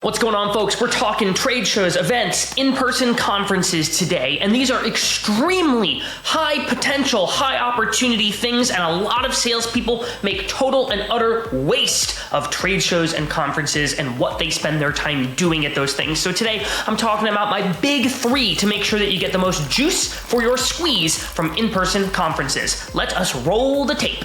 What's going on, folks? We're talking trade shows, events, in-person conferences today, and these are extremely high potential, high opportunity things, and a lot of salespeople make total and utter waste of trade shows and conferences and what they spend their time doing at those things. So today, I'm talking about my big three to make sure that you get the most juice for your squeeze from in-person conferences. Let us roll the tape.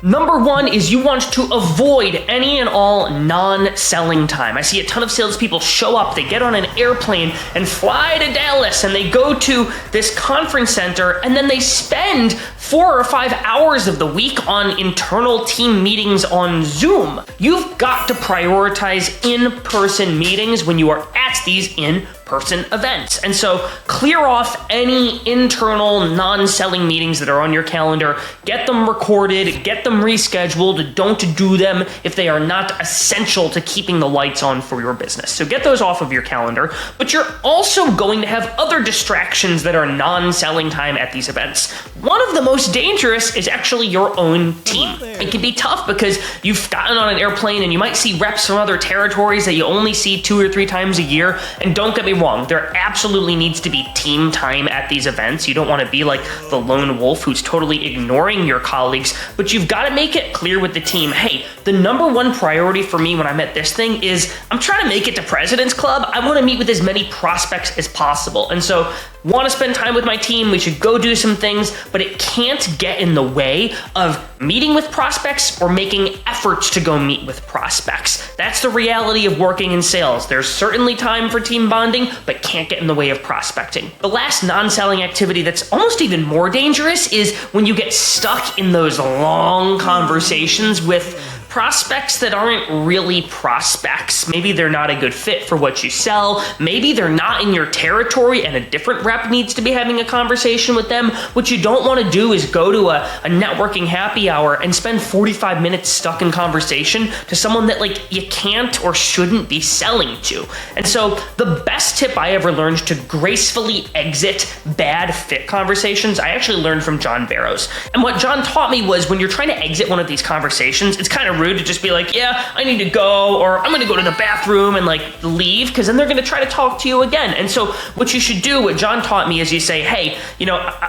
Number one is you want to avoid any and all non-selling time. I see a ton of salespeople show up, they get on an airplane and fly to Dallas, and they go to this conference center, and then they spend 4 or 5 hours of the week on internal team meetings on Zoom. You've got to prioritize in-person meetings when you are at these in-person events. And so clear off any internal non-selling meetings that are on your calendar, get them recorded, get them rescheduled, don't do them if they are not essential to keeping the lights on for your business. So get those off of your calendar, but you're also going to have other distractions that are non-selling time at these events. One of the most dangerous is actually your own team. It can be tough because you've gotten on an airplane and you might see reps from other territories that you only see 2 or 3 times a year. And don't get me wrong, there absolutely needs to be team time at these events. You don't want to be like the lone wolf who's totally ignoring your colleagues, but you've got to make it clear with the team, hey, the number one priority for me when I'm at this thing is I'm trying to make it to President's Club. I want to meet with as many prospects as possible. And so want to spend time with my team, we should go do some things, but it can't get in the way of meeting with prospects or making efforts to go meet with prospects. That's the reality of working in sales. There's certainly time for team bonding, but can't get in the way of prospecting. The last non-selling activity that's almost even more dangerous is when you get stuck in those long conversations with prospects that aren't really prospects. Maybe they're not a good fit for what you sell. Maybe they're not in your territory and a different rep needs to be having a conversation with them. What you don't want to do is go to a networking happy hour and spend 45 minutes stuck in conversation to someone that you can't or shouldn't be selling to. And so the best tip I ever learned to gracefully exit bad fit conversations, I actually learned from John Barrows. And what John taught me was when you're trying to exit one of these conversations, it's kind of rude to just be like, yeah, I need to go, or I'm gonna go to the bathroom and leave, because then they're gonna try to talk to you again. And so what you should do, what John taught me, is you say, hey,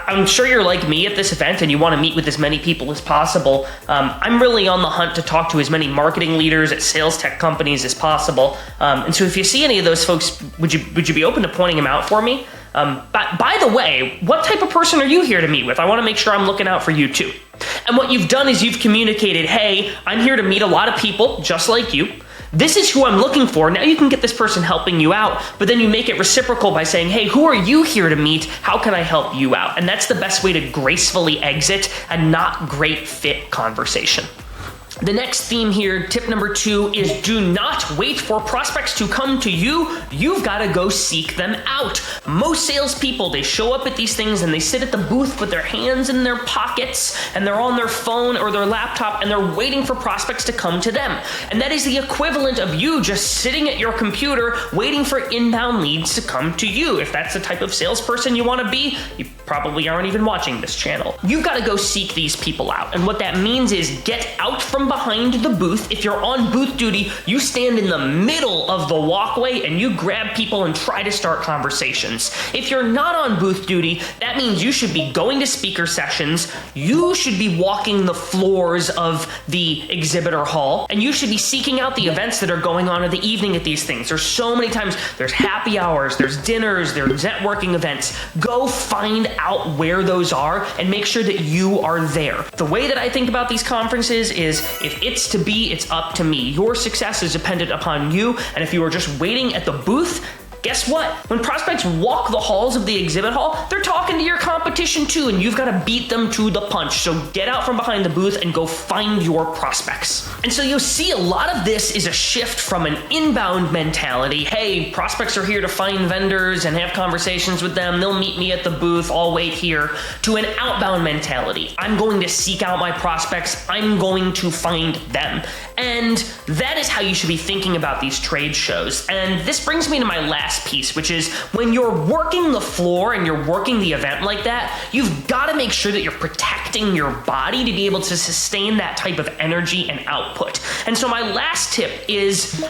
I'm sure you're like me at this event and you want to meet with as many people as possible. I'm really on the hunt to talk to as many marketing leaders at sales tech companies as possible. And so if you see any of those folks, would you be open to pointing them out for me? By the way, what type of person are you here to meet with? I want to make sure I'm looking out for you too. And what you've done is you've communicated, hey, I'm here to meet a lot of people just like you. This is who I'm looking for. Now you can get this person helping you out, but then you make it reciprocal by saying, hey, who are you here to meet? How can I help you out? And that's the best way to gracefully exit a not great fit conversation. The next theme here, tip number 2, is do not wait for prospects to come to you. You've got to go seek them out. Most salespeople, they show up at these things and they sit at the booth with their hands in their pockets and they're on their phone or their laptop and they're waiting for prospects to come to them. And that is the equivalent of you just sitting at your computer waiting for inbound leads to come to you. If that's the type of salesperson you want to be, you probably aren't even watching this channel. You've got to go seek these people out. And what that means is get out from behind the booth. If you're on booth duty, you stand in the middle of the walkway and you grab people and try to start conversations. If you're not on booth duty, that means you should be going to speaker sessions, you should be walking the floors of the exhibitor hall, and you should be seeking out the events that are going on in the evening at these things. There's so many times, there's happy hours, there's dinners, there's networking events. Go find out where those are and make sure that you are there. The way that I think about these conferences is if it's to be, it's up to me. Your success is dependent upon you, and if you are just waiting at the booth, guess what? When prospects walk the halls of the exhibit hall, they're talking to your competition too, and you've got to beat them to the punch. So get out from behind the booth and go find your prospects. And so you'll see a lot of this is a shift from an inbound mentality. Hey, prospects are here to find vendors and have conversations with them. They'll meet me at the booth. I'll wait here. To an outbound mentality. I'm going to seek out my prospects. I'm going to find them. And that is how you should be thinking about these trade shows. And this brings me to my last last piece, which is when you're working the floor and you're working the event like that, you've got to make sure that you're protecting your body to be able to sustain that type of energy and output. And so my last tip is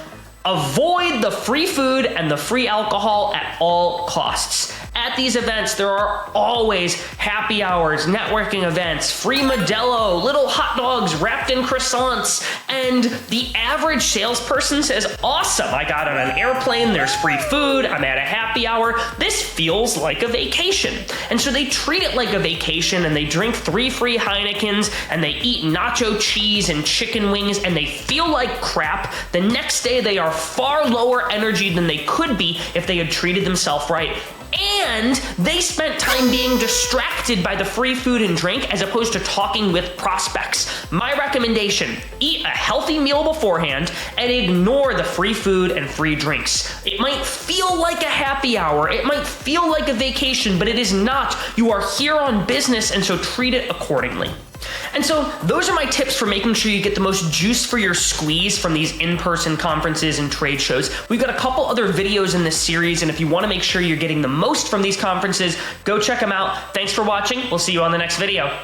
avoid the free food and the free alcohol at all costs. At these events, there are always happy hours, networking events, free Modelo, little hot dogs wrapped in croissants, and the average salesperson says, awesome, I got on an airplane, there's free food, I'm at a happy hour, this feels like a vacation. And so they treat it like a vacation, and they drink 3 free Heinekens, and they eat nacho cheese and chicken wings, and they feel like crap. The next day, they are far lower energy than they could be if they had treated themselves right. And they spent time being distracted by the free food and drink as opposed to talking with prospects. My recommendation, eat a healthy meal beforehand and ignore the free food and free drinks. It might feel like a happy hour, it might feel like a vacation, but it is not. You are here on business, and so treat it accordingly. And so those are my tips for making sure you get the most juice for your squeeze from these in-person conferences and trade shows. We've got a couple other videos in this series, and if you want to make sure you're getting the most from these conferences, go check them out. Thanks for watching. We'll see you on the next video.